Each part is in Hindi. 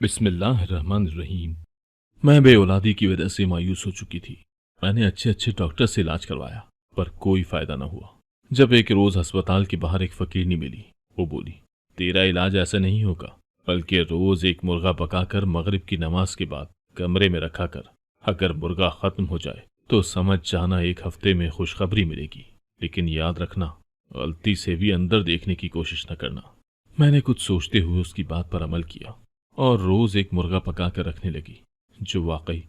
बिस्मिल्लाहिर्रहमानिर्रहीम। मैं बेऔलादी की वजह से मायूस हो चुकी थी। मैंने अच्छे अच्छे डॉक्टर से इलाज करवाया, पर कोई फायदा न हुआ। जब एक रोज अस्पताल के बाहर एक फकीरनी मिली, वो बोली, तेरा इलाज ऐसा नहीं होगा, बल्कि रोज एक मुर्गा पकाकर मगरिब की नमाज के बाद कमरे में रखा कर। अगर मुर्गा खत्म हो जाए तो समझ जाना एक हफ्ते में खुशखबरी मिलेगी, लेकिन याद रखना, गलती से भी अंदर देखने की कोशिश न करना। मैंने कुछ सोचते हुए उसकी बात पर अमल किया और रोज एक मुर्गा पका कर रखने लगी, जो वाकई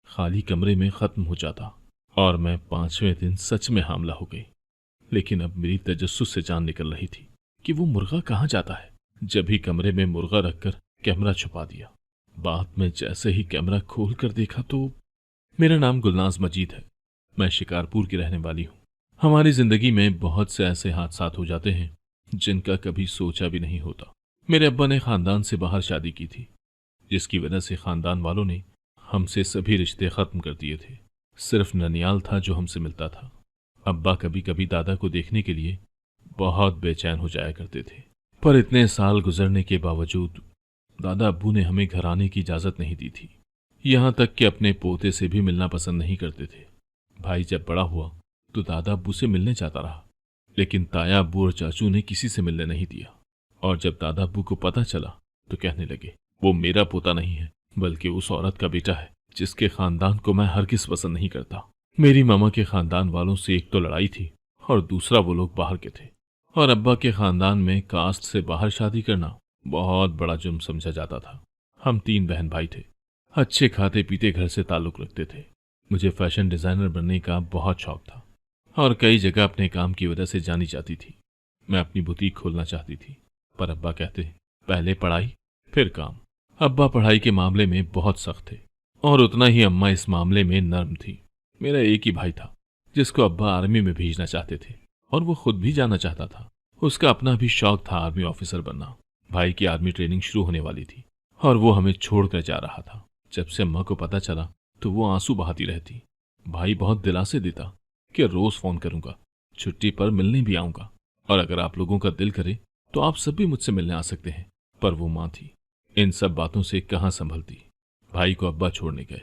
खाली कमरे में खत्म हो जाता। और मैं 5वें दिन सच में हामला हो गई। लेकिन अब मेरी तजस्सुस से जान निकल रही थी कि वो मुर्गा कहाँ जाता है। जब ही कमरे में मुर्गा रखकर कैमरा छुपा दिया। बाद में जैसे ही कैमरा खोल कर देखा तो मेरा नाम गुलनाज मजीद है। मैं शिकारपुर की रहने वाली हूँ। हमारी जिंदगी में बहुत से ऐसे हादसात हो जाते हैं जिनका कभी सोचा भी नहीं होता। मेरे अब्बा ने खानदान से बाहर शादी की थी, जिसकी वजह से खानदान वालों ने हमसे सभी रिश्ते खत्म कर दिए थे। सिर्फ ननियाल था जो हमसे मिलता था। अब्बा कभी कभी दादा को देखने के लिए बहुत बेचैन हो जाया करते थे, पर इतने साल गुजरने के बावजूद दादा अब्बू ने हमें घर आने की इजाजत नहीं दी थी। यहाँ तक कि अपने पोते से भी मिलना पसंद नहीं करते थे। भाई जब बड़ा हुआ तो दादा अब्बू से मिलने जाता रहा, लेकिन ताया अब्बू और चाचू ने किसी से मिलने नहीं दिया। और जब दादा अब्बू को पता चला तो कहने लगे, वो मेरा पोता नहीं है, बल्कि उस औरत का बेटा है जिसके खानदान को मैं हरगिज पसंद नहीं करता। मेरी मामा के खानदान वालों से एक तो लड़ाई थी और दूसरा वो लोग बाहर के थे। और अब्बा के खानदान में कास्ट से बाहर शादी करना बहुत बड़ा जुर्म समझा जाता था। हम 3 बहन भाई थे। अच्छे खाते पीते घर से ताल्लुक रखते थे। मुझे फैशन डिजाइनर बनने का बहुत शौक था और कई जगह अपने काम की वजह से जानी जाती थी। मैं अपनी बुटीक खोलना चाहती थी, पर अब्बा कहते, पहले पढ़ाई फिर काम। अब्बा पढ़ाई के मामले में बहुत सख्त थे और उतना ही अम्मा इस मामले में नर्म थी। मेरा एक ही भाई था जिसको अब्बा आर्मी में भेजना चाहते थे और वो खुद भी जाना चाहता था। उसका अपना भी शौक था आर्मी ऑफिसर बनना। भाई की आर्मी ट्रेनिंग शुरू होने वाली थी और वो हमें छोड़कर जा रहा था। जब से अम्मा को पता चला तो वो आंसू बहाती रहती। भाई बहुत दिलासे देता कि रोज फोन करूंगा, छुट्टी पर मिलने भी आऊंगा, और अगर आप लोगों का दिल करे तो आप सब भी मुझसे मिलने आ सकते हैं। पर वो मां थी, इन सब बातों से कहां संभलती। भाई को अब्बा छोड़ने गए।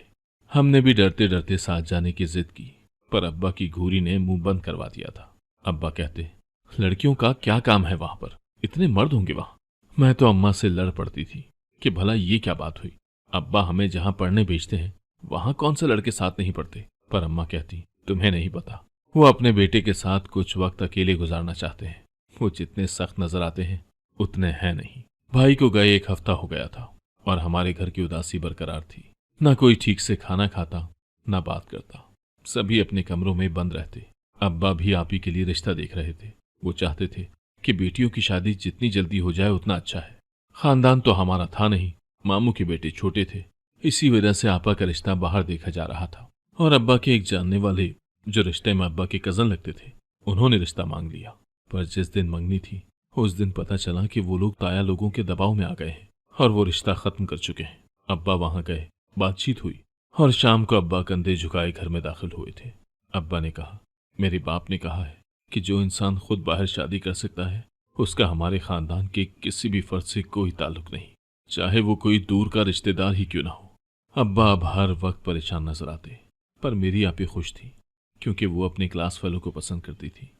हमने भी डरते डरते साथ जाने की जिद की, पर अब्बा की घूरी ने मुंह बंद करवा दिया था। अब्बा कहते, लड़कियों का क्या काम है वहां पर, इतने मर्द होंगे वहां। मैं तो अम्मा से लड़ पड़ती थी कि भला ये क्या बात हुई। अब्बा हमें जहां पढ़ने भेजते हैं वहां कौन से लड़के साथ नहीं पढ़ते। पर अम्मा कहती, तुम्हें नहीं पता, वो अपने बेटे के साथ कुछ वक्त अकेले गुजारना चाहते हैं। वो जितने सख्त नजर आते हैं उतने हैं नहीं। भाई को गए 1 हफ्ता हो गया था और हमारे घर की उदासी बरकरार थी। ना कोई ठीक से खाना खाता, ना बात करता। सभी अपने कमरों में बंद रहते। अब्बा भी आप ही के लिए रिश्ता देख रहे थे। वो चाहते थे कि बेटियों की शादी जितनी जल्दी हो जाए उतना अच्छा है। खानदान तो हमारा था नहीं, मामू के बेटे छोटे थे, इसी वजह से आपा का रिश्ता बाहर देखा जा रहा था। और अब्बा के एक जानने वाले जो रिश्ते में अब्बा के कजन लगते थे, उन्होंने रिश्ता मांग लिया। पर जिस दिन मंगनी थी उस दिन पता चला कि वो लोग ताया लोगों के दबाव में आ गए हैं और वो रिश्ता खत्म कर चुके हैं। अब्बा वहां गए, बातचीत हुई और शाम को अब्बा कंधे झुकाए घर में दाखिल हुए थे। अब्बा ने कहा, मेरे बाप ने कहा है कि जो इंसान खुद बाहर शादी कर सकता है उसका हमारे खानदान के किसी भी फर्द से कोई ताल्लुक नहीं, चाहे वो कोई दूर का रिश्तेदार ही क्यों ना हो। अब्बा अब हर वक्त परेशान नजर आते, पर मेरी आपी खुश थी क्योंकि वो अपने क्लास फेलो को पसंद करती थी।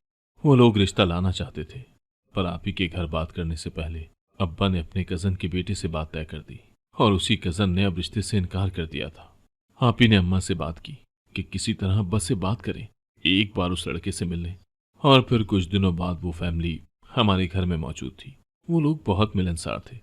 वो लोग रिश्ता लाना चाहते थे, पर आपी के घर बात करने से पहले अब्बा ने अपने कजन के बेटे से बात तय कर दी और उसी कजन ने अब रिश्ते से इनकार कर दिया था। आपी ने अम्मा से बात की कि किसी तरह अब्बा से बात करें, एक बार उस लड़के से मिलने। और फिर कुछ दिनों बाद वो फैमिली हमारे घर में मौजूद थी। वो लोग बहुत मिलनसार थे,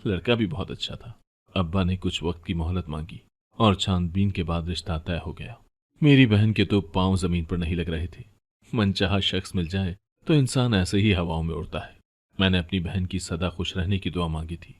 लड़का भी बहुत अच्छा था। अब्बा ने कुछ वक्त की मोहलत मांगी और छानबीन के बाद रिश्ता तय हो गया। मेरी बहन के तो पांव जमीन पर नहीं लग रहे थे। मनचाहा शख्स मिल जाए तो इंसान ऐसे ही हवाओं में उड़ता है। मैंने अपनी बहन की सदा खुश रहने की दुआ मांगी थी।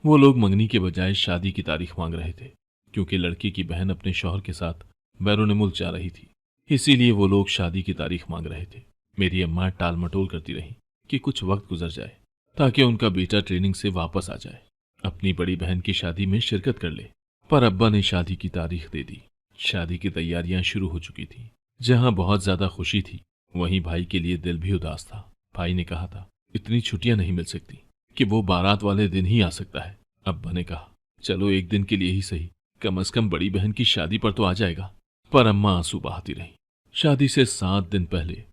वो लोग मंगनी के बजाय शादी की तारीख मांग रहे थे, क्योंकि लड़की की बहन अपने शौहर के साथ बैरून मुल्क जा रही थी। इसीलिए वो लोग शादी की तारीख मांग रहे थे। मेरी अम्मा टाल मटोल करती रही कि कुछ वक्त गुजर जाए ताकि उनका बेटा ट्रेनिंग से वापस आ जाए, अपनी बड़ी बहन की शादी में शिरकत कर ले। पर अब्बा ने शादी की तारीख दे दी। शादी की तैयारियां शुरू हो चुकी थी। जहां बहुत ज्यादा खुशी थी वहीं भाई के लिए दिल भी उदास था। भाई ने कहा था, इतनी छुट्टियां नहीं मिल सकती कि वो बारात वाले दिन ही आ सकता है। अब्बा ने कहा, चलो एक दिन के लिए ही सही, कम से कम बड़ी बहन की शादी पर तो आ जाएगा। पर अम्मा आंसू बहाती रही। शादी से 7 दिन पहले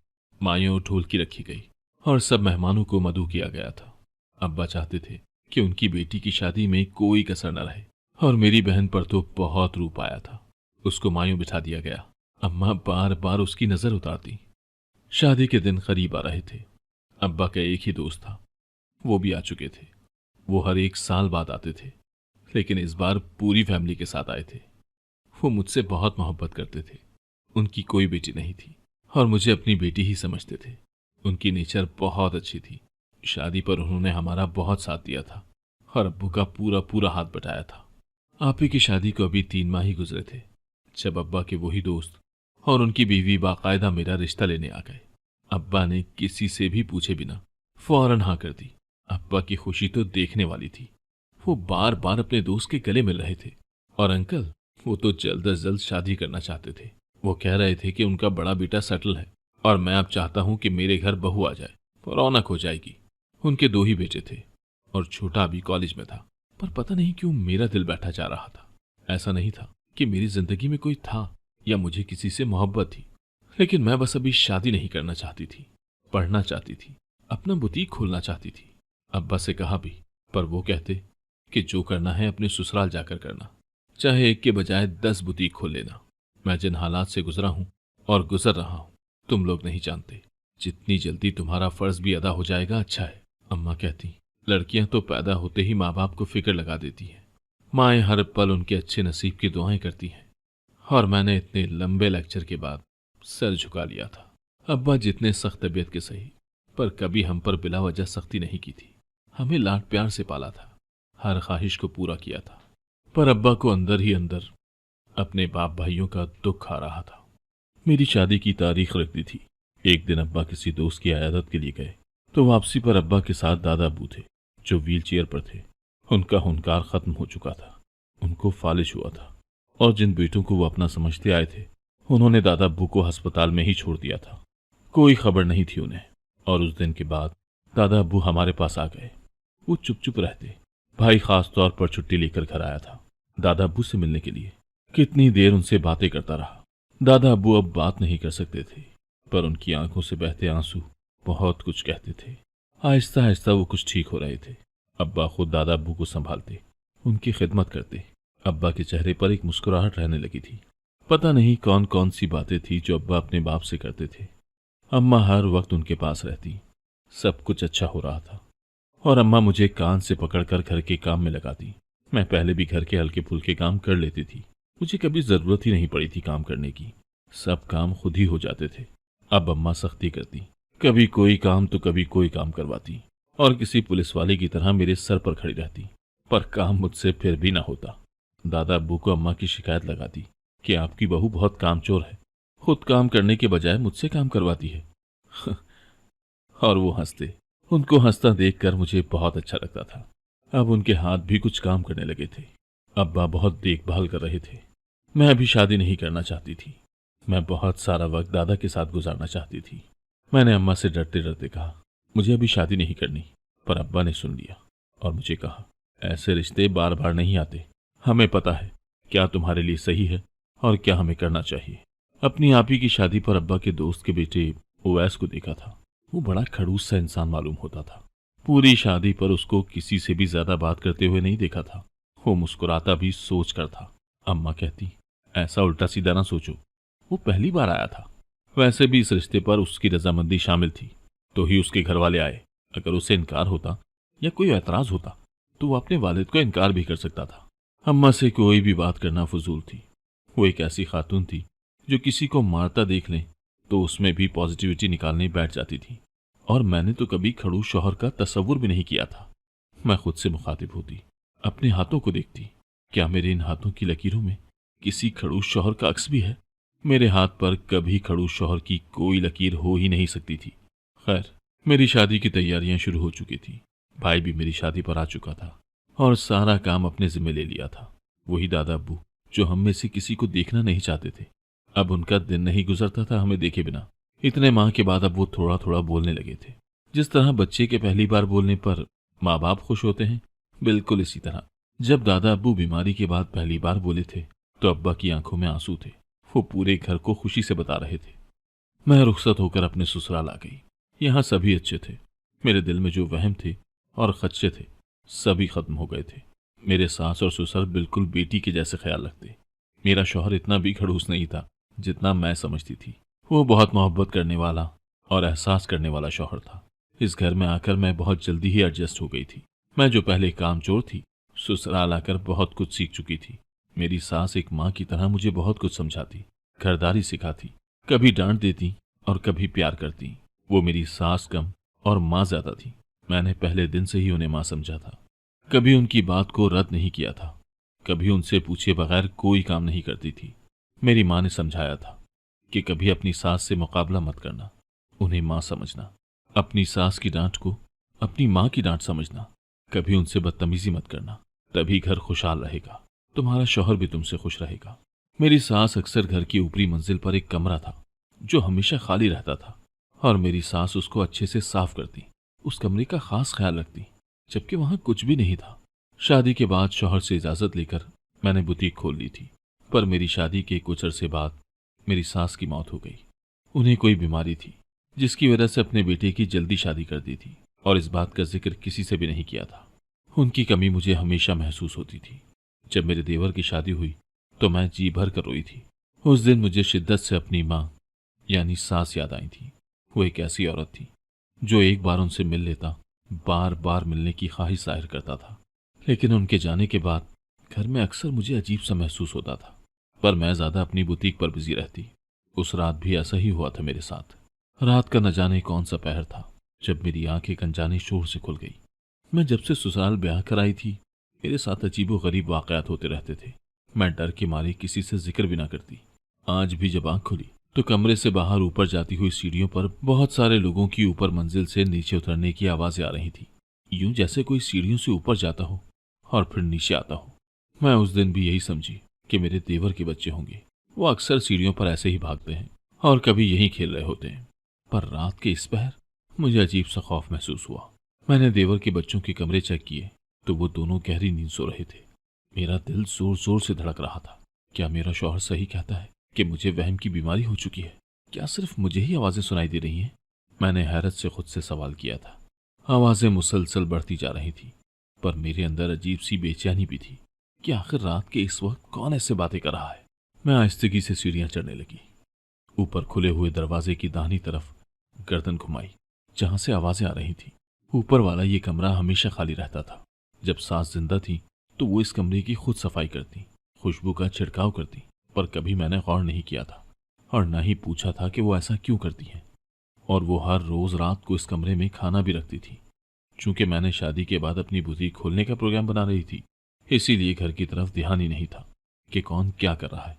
मायूं ढोलकी रखी गई और सब मेहमानों को मदऊ किया गया था। अब्बा चाहते थे कि उनकी बेटी की शादी में कोई कसर न रहे और मेरी बहन पर तो बहुत रूप आया था। उसको मायूं बिठा दिया गया। अम्मा बार बार उसकी नजर उतारती। शादी के दिन करीब आ रहे थे। अब्बा का एक ही दोस्त था, वो भी आ चुके थे। वो हर एक साल बाद आते थे, लेकिन इस बार पूरी फैमिली के साथ आए थे। वो मुझसे बहुत मोहब्बत करते थे। उनकी कोई बेटी नहीं थी और मुझे अपनी बेटी ही समझते थे। उनकी नेचर बहुत अच्छी थी। शादी पर उन्होंने हमारा बहुत साथ दिया था और अब्बू का पूरा पूरा हाथ बटाया था। आपी की शादी को अभी 3 माह ही गुजरे थे जब अब्बा के वही दोस्त और उनकी बीवी बाकायदा मेरा रिश्ता लेने आ गए। अब्बा ने किसी से भी पूछे बिना फौरन हाँ कर दी। अब्बा की खुशी तो देखने वाली थी। वो बार बार अपने दोस्त के गले मिल रहे थे। और अंकल, वो तो जल्द अज जल्द शादी करना चाहते थे। वो कह रहे थे कि उनका बड़ा बेटा सेटल है और मैं अब चाहता हूं कि मेरे घर बहू आ जाए, रौनक हो जाएगी। उनके 2 ही बेटे थे और छोटा अभी कॉलेज में था। पर पता नहीं क्यों मेरा दिल बैठा जा रहा था। ऐसा नहीं था कि मेरी जिंदगी में कोई था या मुझे किसी से मोहब्बत थी, लेकिन मैं बस अभी शादी नहीं करना चाहती थी। पढ़ना चाहती थी, अपना बुटीक खोलना चाहती थी। अब्बा से कहा भी, पर वो कहते कि जो करना है अपने ससुराल जाकर करना, चाहे एक के बजाय 10 बुटीक खोल लेना। मैं जिन हालात से गुजरा हूं और गुजर रहा हूं तुम लोग नहीं जानते। जितनी जल्दी तुम्हारा फर्ज भी अदा हो जाएगा अच्छा है। अम्मा कहती, लड़कियां तो पैदा होते ही माँ बाप को फिक्र लगा देती हैं। माएँ हर पल उनके अच्छे नसीब की दुआएं करती हैं। और मैंने इतने लंबे लेक्चर के बाद सर झुका लिया था। अब्बा जितने सख्त तबीयत के सही, पर कभी हम पर बिला वजह सख्ती नहीं की थी। हमें लाड प्यार से पाला था, हर ख्वाहिश को पूरा किया था। पर अब्बा को अंदर ही अंदर अपने बाप भाइयों का दुख आ रहा था। मेरी शादी की तारीख रख दी थी। एक दिन अब्बा किसी दोस्त की अयादत के लिए गए तो वापसी पर अब्बा के साथ दादा अब्बू थे जो व्हील चेयर पर थे। उनका हुनकार खत्म हो चुका था। उनको फालिज हुआ था और जिन बेटों को वो अपना समझते आए थे उन्होंने दादा अब्बू को अस्पताल में ही छोड़ दिया था। कोई खबर नहीं थी उन्हें। और उस दिन के बाद दादा अब्बू हमारे पास आ गए। वो चुप चुप रहते। भाई खास तौर पर छुट्टी लेकर घर आया था दादा अब्बू से मिलने के लिए। कितनी देर उनसे बातें करता रहा। दादा अब्बू अब बात नहीं कर सकते थे, पर उनकी आंखों से बहते आंसू बहुत कुछ कहते थे। आहिस्ता आहिस्ता वो कुछ ठीक हो रहे थे। अब्बा खुद दादा अब्बू को संभालते, उनकी खिदमत करते। अब्बा के चेहरे पर एक मुस्कुराहट रहने लगी थी। पता नहीं कौन कौन सी बातें थी जो अब्बा अपने बाप से करते थे। अम्मा हर वक्त उनके पास रहती। सब कुछ अच्छा हो रहा था और अम्मा मुझे कान से पकड़कर घर के काम में लगाती। मैं पहले भी घर के हल्के फुल्के काम कर लेती थी। मुझे कभी जरूरत ही नहीं पड़ी थी काम करने की। सब काम खुद ही हो जाते थे। अब अम्मा सख्ती करती, कभी कोई काम तो कभी कोई काम करवाती और किसी पुलिस वाले की तरह मेरे सर पर खड़ी रहती। पर काम मुझसे फिर भी ना होता। दादा अब्बू को अम्मा की शिकायत लगाती कि आपकी बहू बहुत कामचोर है, खुद काम करने के बजाय मुझसे काम करवाती है। और वो हंसते। उनको हंसता देखकर मुझे बहुत अच्छा लगता था। अब उनके हाथ भी कुछ काम करने लगे थे। अब्बा बहुत देखभाल कर रहे थे। मैं अभी शादी नहीं करना चाहती थी। मैं बहुत सारा वक्त दादा के साथ गुजारना चाहती थी। मैंने अम्मा से डरते डरते कहा, मुझे अभी शादी नहीं करनी। पर अब्बा ने सुन लिया और मुझे कहा, ऐसे रिश्ते बार बार नहीं आते। हमें पता है क्या तुम्हारे लिए सही है और क्या हमें करना चाहिए। अपनी आपी की शादी पर अब्बा के दोस्त के बेटे ओवैस को देखा था। वो बड़ा खड़ूस सा इंसान मालूम होता था। पूरी शादी पर उसको किसी से भी ज्यादा बात करते हुए नहीं देखा था। वो मुस्कुराता भी सोच कर था। अम्मा कहती, ऐसा उल्टा सीधा ना सोचो, वो पहली बार आया था। वैसे भी इस रिश्ते पर उसकी रजामंदी शामिल थी तो ही उसके घर वाले आए। अगर उसे इनकार होता या कोई एतराज होता तो वो अपने वालिद को इनकार भी कर सकता था। अम्मा से कोई भी बात करना फजूल थी। वो एक ऐसी खातून थी जो किसी को मारता देख ले तो उसमें भी पॉजिटिविटी निकालने बैठ जाती थी। और मैंने तो कभी खड़ूस शौहर का तस्वुर भी नहीं किया था। मैं खुद से मुखातिब होती, अपने हाथों को देखती, क्या मेरे इन हाथों की लकीरों में किसी खड़ूस शौहर का अक्स भी है? मेरे हाथ पर कभी खड़ूस शौहर की कोई लकीर हो ही नहीं सकती थी। खैर, मेरी शादी की तैयारियां शुरू हो चुकी थी। भाई भी मेरी शादी पर आ चुका था और सारा काम अपने जिम्मे ले लिया था। वही दादा अब्बू जो हम में से किसी को देखना नहीं चाहते थे। अब उनका दिन नहीं गुजरता था हमें देखे बिना। इतने माह के बाद अब वो थोड़ा थोड़ा बोलने लगे थे। जिस तरह बच्चे के पहली बार बोलने पर माँ बाप खुश होते हैं, बिल्कुल इसी तरह जब दादा अब्बू बीमारी के बाद पहली बार बोले थे तो अब्बा की आंखों में आंसू थे। वो पूरे घर को खुशी से बता रहे थे। मैं रुखसत होकर अपने ससुराल आ गई। यहाँ सभी अच्छे थे। मेरे दिल में जो वहम थे और खदशे थे सभी खत्म हो गए थे। मेरे सास और ससुर बिल्कुल बेटी के जैसे ख्याल रखते। मेरा शौहर इतना भी खड़ूस नहीं था जितना मैं समझती थी। वो बहुत मोहब्बत करने वाला और एहसास करने वाला शौहर था। इस घर में आकर मैं बहुत जल्दी ही एडजस्ट हो गई थी। मैं जो पहले कामचोर थी, ससुराल आकर बहुत कुछ सीख चुकी थी। मेरी सास एक माँ की तरह मुझे बहुत कुछ समझाती, घरदारी सिखाती, कभी डांट देती और कभी प्यार करती। वो मेरी सास कम और माँ ज्यादा थी। मैंने पहले दिन से ही उन्हें माँ समझा था। कभी उनकी बात को रद्द नहीं किया था। कभी उनसे पूछे बगैर कोई काम नहीं करती थी। मेरी माँ ने समझाया था कि कभी अपनी सास से मुकाबला मत करना, उन्हें माँ समझना। अपनी सास की डांट को अपनी माँ की डांट समझना। कभी उनसे बदतमीजी मत करना, तभी घर खुशहाल रहेगा। तुम्हारा शौहर भी तुमसे खुश रहेगा। मेरी सास अक्सर घर की ऊपरी मंजिल पर एक कमरा था जो हमेशा खाली रहता था और मेरी सास उसको अच्छे से साफ करती, उस कमरे का खास ख्याल रखती, जबकि वहां कुछ भी नहीं था। शादी के बाद शौहर से इजाजत लेकर मैंने बुटीक खोल ली थी, पर मेरी शादी के कुछ अरसे बाद मेरी सास की मौत हो गई। उन्हें कोई बीमारी थी जिसकी वजह से अपने बेटे की जल्दी शादी कर दी थी और इस बात का जिक्र किसी से भी नहीं किया था। उनकी कमी मुझे हमेशा महसूस होती थी। जब मेरे देवर की शादी हुई तो मैं जी भर कर रोई थी। उस दिन मुझे शिद्दत से अपनी माँ यानी सास याद आई थी। वो एक ऐसी औरत थी जो एक बार उनसे मिल लेता बार बार मिलने की ख्वाहिश जाहिर करता था, लेकिन उनके जाने के बाद घर में अक्सर मुझे अजीब सा महसूस होता था। पर मैं ज्यादा अपनी बुटीक पर बिजी रहती। उस रात भी ऐसा ही हुआ था मेरे साथ। रात का न जाने कौन सा पहर था जब मेरी आंखें अनजाने शोर से खुल गई। मैं जब से ससुराल ब्याह कर आई थी मेरे साथ अजीबो गरीब वाकयात होते रहते थे। मैं डर के मारे किसी से जिक्र भी ना करती। आज भी जब आंख खुली तो कमरे से बाहर ऊपर जाती हुई सीढ़ियों पर बहुत सारे लोगों की ऊपर मंजिल से नीचे उतरने की आवाजें आ रही थी, यूं जैसे कोई सीढ़ियों से ऊपर जाता हो और फिर नीचे आता हो। मैं उस दिन भी यही समझी कि मेरे देवर के बच्चे होंगे। वो अक्सर सीढ़ियों पर ऐसे ही भागते हैं और कभी यहीं खेल रहे होते हैं। पर रात के इस पहर मुझे अजीब सा खौफ महसूस हुआ। मैंने देवर के बच्चों के कमरे चेक किए तो वो दोनों गहरी नींद सो रहे थे। मेरा दिल जोर जोर से धड़क रहा था। क्या मेरा शौहर सही कहता है कि मुझे वहम की बीमारी हो चुकी है? क्या सिर्फ मुझे ही आवाजें सुनाई दे रही हैं? मैंने हैरत से खुद से सवाल किया था। आवाजें मुसलसल बढ़ती जा रही थी, पर मेरे अंदर अजीब सी बेचैनी भी थी कि आखिर रात के इस वक्त कौन ऐसे बातें कर रहा है। मैं आहिस्तगी से सीढ़ियां चढ़ने लगी। ऊपर खुले हुए दरवाजे की दाहिनी तरफ गर्दन घुमाई जहां से आवाजें आ रही थी। ऊपर वाला ये कमरा हमेशा खाली रहता था। जब सास जिंदा थी तो वो इस कमरे की खुद सफाई करती, खुशबू का छिड़काव करती, पर कभी मैंने गौर नहीं किया था और न ही पूछा था कि वो ऐसा क्यों करती हैं। और वो हर रोज रात को इस कमरे में खाना भी रखती थी। चूंकि मैंने शादी के बाद अपनी बुटीक खोलने का प्रोग्राम बना रही थी, इसीलिए घर की तरफ ध्यान ही नहीं था कि कौन क्या कर रहा है।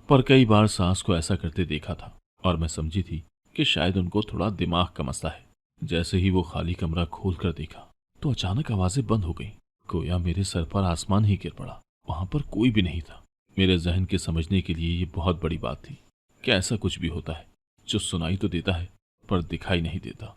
पर कई बार सास को ऐसा करते देखा था और मैं समझी थी कि शायद उनको थोड़ा दिमाग का मसला है। जैसे ही वो खाली कमरा खोल कर देखा तो अचानक आवाजें बंद हो गई। गोया मेरे सर पर आसमान ही गिर पड़ा। वहां पर कोई भी नहीं था। मेरे जहन के समझने के लिए ये बहुत बड़ी बात थी कि ऐसा कुछ भी होता है जो सुनाई तो देता है पर दिखाई नहीं देता।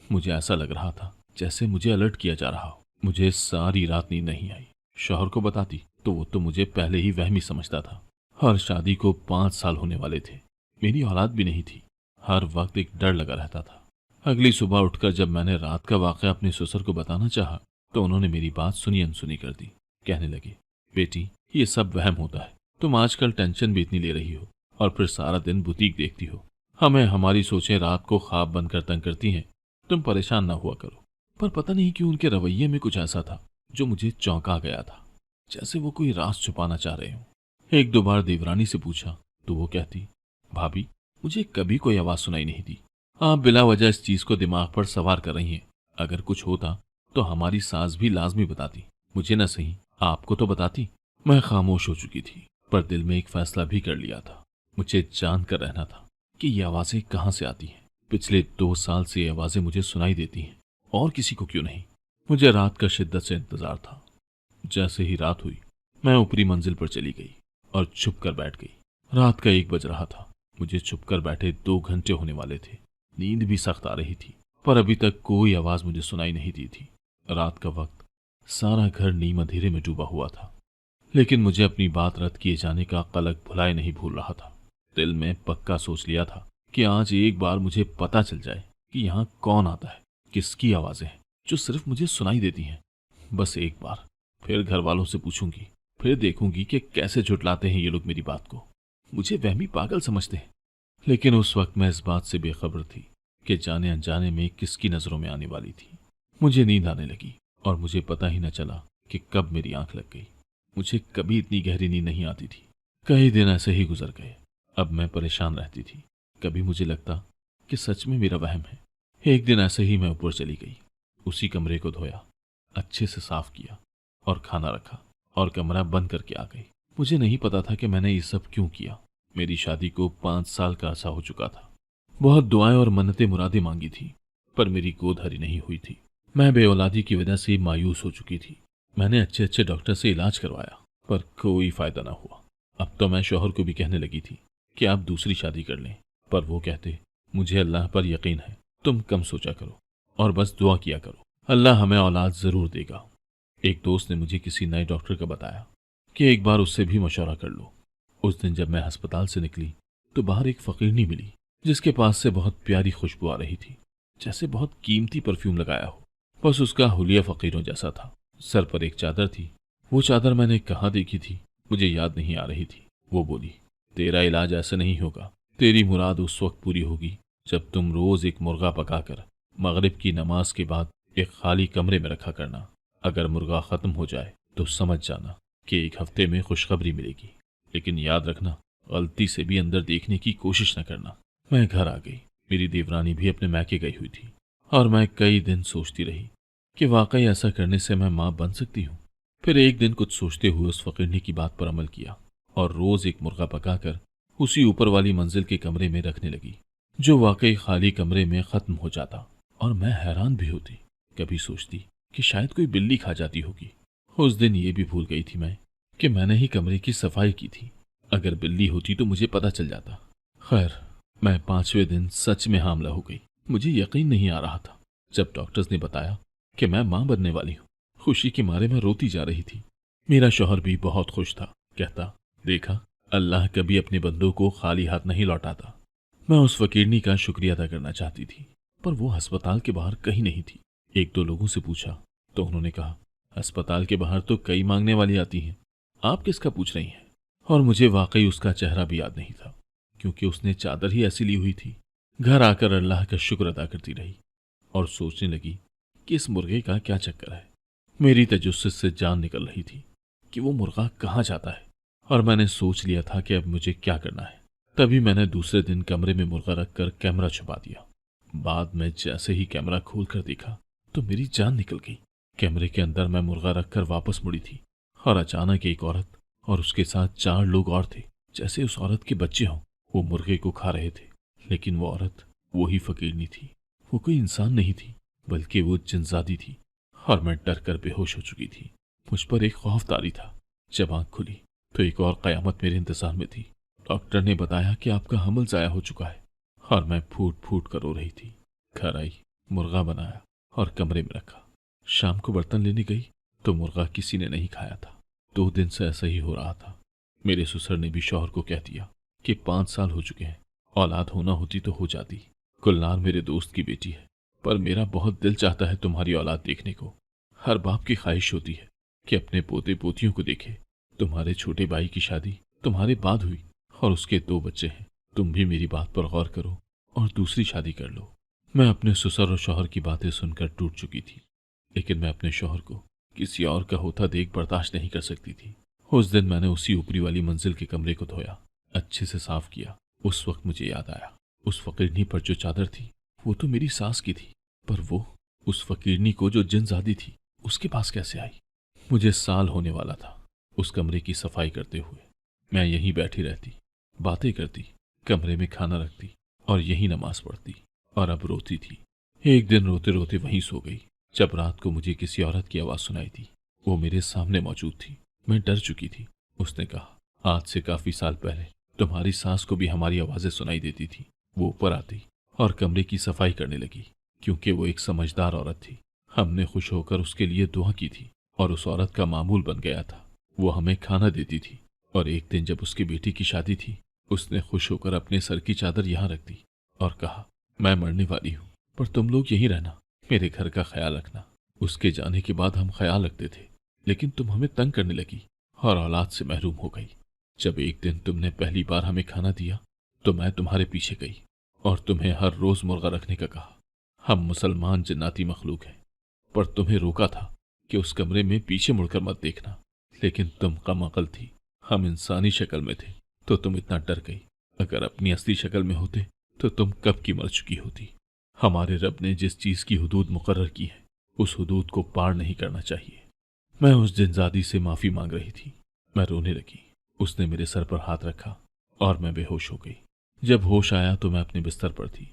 मुझे ऐसा लग रहा था जैसे मुझे अलर्ट किया जा रहा हो। मुझे सारी रात नींद नहीं आई। शौहर को बताती तो वो तो मुझे पहले ही वहमी समझता था। हर शादी को 5 साल होने वाले थे। मेरी औलाद भी नहीं थी। हर वक्त एक डर लगा रहता था। अगली सुबह उठकर जब मैंने रात का वाकया अपने ससुर को बताना चाहा तो उन्होंने मेरी बात सुनी अनसुनी कर दी। कहने लगे, बेटी ये सब वहम होता है। तुम आजकल टेंशन भी इतनी ले रही हो और फिर सारा दिन बुटीक देखती हो। हमें हमारी सोचें रात को ख्वाब बनकर तंग करती हैं। तुम परेशान ना हुआ करो। पर पता नहीं क्यों उनके रवैये में कुछ ऐसा था जो मुझे चौंका गया था, जैसे वो कोई राज छुपाना चाह रहे हो। 1-2 बार देवरानी से पूछा तो वो कहती, भाभी मुझे कभी कोई आवाज सुनाई नहीं दी। आप बिला वजह इस चीज को दिमाग पर सवार कर रही हैं। अगर कुछ होता तो हमारी सास भी लाजमी बताती। मुझे न सही आपको तो बताती। मैं खामोश हो चुकी थी, पर दिल में एक फैसला भी कर लिया था। मुझे जान कर रहना था कि ये आवाजें कहाँ से आती हैं। पिछले 2 साल से ये आवाजें मुझे सुनाई देती हैं और किसी को क्यों नहीं। मुझे रात का शिद्दत से इंतजार था। जैसे ही रात हुई मैं ऊपरी मंजिल पर चली गई और छुप कर बैठ गई। रात का 1 बज रहा था। मुझे छुप कर बैठे 2 घंटे होने वाले थे। नींद भी सख्त आ रही थी, पर अभी तक कोई आवाज मुझे सुनाई नहीं दी थी। रात का वक्त, सारा घर नीम अंधेरे में डूबा हुआ था। लेकिन मुझे अपनी बात रद्द किए जाने का कलक भुलाए नहीं भूल रहा था। दिल में पक्का सोच लिया था कि आज एक बार मुझे पता चल जाए कि यहाँ कौन आता है, किसकी आवाजें हैं जो सिर्फ मुझे सुनाई देती हैं। बस एक बार। फिर घर वालों से पूछूंगी, फिर देखूंगी कि कैसे झुटलाते हैं ये लोग मेरी बात को। मुझे वहमी पागल समझते हैं। लेकिन उस वक्त मैं इस बात से बेखबर थी कि जाने अनजाने में किसकी नजरों में आने वाली थी। मुझे नींद आने लगी और मुझे पता ही न चला कि कब मेरी आंख लग गई। मुझे कभी इतनी गहरी नींद नहीं आती थी। कई दिन ऐसे ही गुजर गए। अब मैं परेशान रहती थी। कभी मुझे लगता कि सच में मेरा वहम है। एक दिन ऐसे ही मैं ऊपर चली गई। उसी कमरे को धोया, अच्छे से साफ किया और खाना रखा और कमरा बंद करके आ गई। मुझे नहीं पता था कि मैंने ये सब क्यों किया। मेरी शादी को 5 साल का अरसा हो चुका था। बहुत दुआएं और मन्नतें मुरादें मांगी थी, पर मेरी गोद हरी नहीं हुई थी। मैं बेऔलादी की वजह से मायूस हो चुकी थी। मैंने अच्छे अच्छे डॉक्टर से इलाज करवाया, पर कोई फायदा ना हुआ। अब तो मैं शौहर को भी कहने लगी थी कि आप दूसरी शादी कर लें, पर वो कहते, मुझे अल्लाह पर यकीन है, तुम कम सोचा करो और बस दुआ किया करो, अल्लाह हमें औलाद जरूर देगा। एक दोस्त ने मुझे किसी नए डॉक्टर का बताया कि एक बार उससे भी मशवरा कर लो। उस दिन जब मैं अस्पताल से निकली तो बाहर एक फकीरनी मिली, जिसके पास से बहुत प्यारी खुशबू आ रही थी, जैसे बहुत कीमती परफ्यूम लगाया हो। बस उसका हुलिया फकीरों जैसा था। सर पर एक चादर थी। वो चादर मैंने कहाँ देखी थी मुझे याद नहीं आ रही थी। वो बोली, तेरा इलाज ऐसे नहीं होगा। तेरी मुराद उस वक्त पूरी होगी जब तुम रोज एक मुर्गा पकाकर मगरिब की नमाज के बाद एक खाली कमरे में रखा करना। अगर मुर्गा खत्म हो जाए तो समझ जाना कि एक हफ्ते में खुशखबरी मिलेगी, लेकिन याद रखना गलती से भी अंदर देखने की कोशिश न करना। मैं घर आ गई। मेरी देवरानी भी अपने मैके गई हुई थी और मैं कई दिन सोचती रही कि वाकई ऐसा करने से मैं माँ बन सकती हूँ। फिर एक दिन कुछ सोचते हुए उस फकीरनी की बात पर अमल किया और रोज एक मुर्गा पकाकर उसी ऊपर वाली मंजिल के कमरे में रखने लगी, जो वाकई खाली कमरे में खत्म हो जाता। और मैं हैरान भी होती। कभी सोचती कि शायद कोई बिल्ली खा जाती होगी। उस दिन ये भी भूल गई थी मैं कि मैंने ही कमरे की सफाई की थी। अगर बिल्ली होती तो मुझे पता चल जाता। खैर, मैं 5वें दिन सच में हामला हो गई। मुझे यकीन नहीं आ रहा था। जब डॉक्टर्स ने बताया कि मैं मां बनने वाली हूँ, खुशी के मारे मैं रोती जा रही थी। मेरा शौहर भी बहुत खुश था। कहता, देखा, अल्लाह कभी अपने बंदों को खाली हाथ नहीं लौटाता। मैं उस फकीरनी का शुक्रिया अदा करना चाहती थी, पर वो अस्पताल के बाहर कहीं नहीं थी। 1-2 लोगों से पूछा तो उन्होंने कहा, अस्पताल के बाहर तो कई मांगने वाली आती हैं, आप किसका पूछ रही हैं? और मुझे वाकई उसका चेहरा भी याद नहीं था, क्योंकि उसने चादर ही ऐसी ली हुई थी। घर आकर अल्लाह का शुक्र अदा करती रही और सोचने लगी कि इस मुर्गे का क्या चक्कर है। मेरी तजुस्सुस से जान निकल रही थी कि वो मुर्गा कहाँ जाता है, और मैंने सोच लिया था कि अब मुझे क्या करना है। तभी मैंने दूसरे दिन कमरे में मुर्गा रखकर कैमरा छुपा दिया। बाद में जैसे ही कैमरा खोलकर देखा तो मेरी जान निकल गई। कैमरे के अंदर मैं मुर्गा रखकर वापस मुड़ी थी और अचानक एक औरत और उसके साथ 4 लोग और थे, जैसे उस औरत के बच्चे हों। वो मुर्गे को खा रहे थे, लेकिन वो औरत वही फकीरनी थी। वो कोई इंसान नहीं थी, बल्कि वो जिनजादी थी, और मैं डर कर बेहोश हो चुकी थी। मुझ पर एक खौफ तारी था। जब आंख खुली तो एक और कयामत मेरे इंतजार में थी। डॉक्टर ने बताया कि आपका हमल जाया हो चुका है, और मैं फूट फूट कर रो रही थी। घर आई, मुर्गा बनाया और कमरे में रखा। शाम को बर्तन लेने गई तो मुर्गा किसी ने नहीं खाया था। 2 दिन से ऐसा ही हो रहा था। मेरे ससुर ने भी शौहर को कह दिया कि 5 साल हो चुके हैं, औलाद होना होती तो हो जाती। गुलनार मेरे दोस्त की बेटी है, पर मेरा बहुत दिल चाहता है तुम्हारी औलाद देखने को। हर बाप की ख्वाहिश होती है कि अपने पोते पोतियों को देखे। तुम्हारे छोटे भाई की शादी तुम्हारे बाद हुई और उसके 2 बच्चे हैं। तुम भी मेरी बात पर गौर करो और दूसरी शादी कर लो। मैं अपने ससुर और शौहर की बातें सुनकर टूट चुकी थी, लेकिन मैं अपने शौहर को किसी और का होता देख बर्दाश्त नहीं कर सकती थी। उस दिन मैंने उसी ऊपरी वाली मंजिल के कमरे को धोया, अच्छे से साफ किया। उस वक्त मुझे याद आया, उस फकीरनी पर जो चादर थी वो तो मेरी सास की थी, पर वो उस फकीरनी को जो जिनजादी थी उसके पास कैसे आई? मुझे साल होने वाला था उस कमरे की सफाई करते हुए। मैं यहीं बैठी रहती, बातें करती, कमरे में खाना रखती और यहीं नमाज पढ़ती, और अब रोती थी। एक दिन रोते रोते वहीं सो गई। जब रात को मुझे किसी औरत की आवाज सुनाई थी, वो मेरे सामने मौजूद थी। मैं डर चुकी थी। उसने कहा, आज से काफी साल पहले तुम्हारी सास को भी हमारी आवाजें सुनाई देती थी। वो ऊपर आती और कमरे की सफाई करने लगी, क्योंकि वो एक समझदार औरत थी। हमने खुश होकर उसके लिए दुआ की थी और उस औरत का मामूल बन गया था। वो हमें खाना देती थी और एक दिन जब उसकी बेटी की शादी थी, उसने खुश होकर अपने सर की चादर यहाँ रख दी और कहा, मैं मरने वाली हूँ, पर तुम लोग यहीं रहना, मेरे घर का ख्याल रखना। उसके जाने के बाद हम ख्याल रखते थे, लेकिन तुम हमें तंग करने लगी और औलाद से महरूम हो गई। जब एक दिन तुमने पहली बार हमें खाना दिया तो मैं तुम्हारे पीछे गई और तुम्हें हर रोज मुर्गा रखने का कहा। हम मुसलमान जन्नाती मखलूक हैं, पर तुम्हें रोका था कि उस कमरे में पीछे मुड़कर मत देखना, लेकिन तुम कम अकल थी। हम इंसानी शक्ल में थे तो तुम इतना डर गई, अगर अपनी असली शक्ल में होते तो तुम कब की मर चुकी होती। हमारे रब ने जिस चीज की हुदूद मुकर्रर की है, उस हुदूद को पार नहीं करना चाहिए। मैं उस जिनजादी से माफी मांग रही थी, मैं रोने लगी। उसने मेरे सर पर हाथ रखा और मैं बेहोश हो गई। जब होश आया तो मैं अपने बिस्तर पर थी।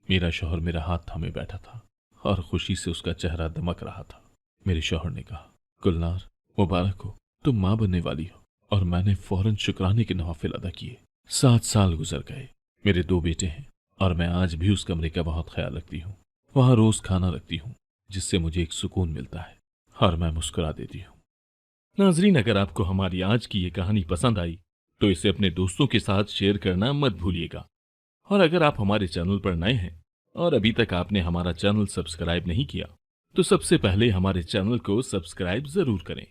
मेरा शौहर मेरा हाथ थामे बैठा था और खुशी से उसका चेहरा दमक रहा था। मेरे शौहर ने कहा, गुलनार, मुबारक हो, तुम मां बनने वाली हो। और मैंने फौरन शुक्राने के नवाफिल अदा किए। 7 साल गुजर गए। मेरे 2 बेटे हैं और मैं आज भी उस कमरे का बहुत ख्याल रखती हूँ। वहां रोज खाना रखती हूँ, जिससे मुझे एक सुकून मिलता है और मैं मुस्कुरा देती हूँ। नाजरीन, अगर आपको हमारी आज की ये कहानी पसंद आई तो इसे अपने दोस्तों के साथ शेयर करना मत भूलिएगा। और अगर आप हमारे चैनल पर नए हैं और अभी तक आपने हमारा चैनल सब्सक्राइब नहीं किया, तो सबसे पहले हमारे चैनल को सब्सक्राइब जरूर करें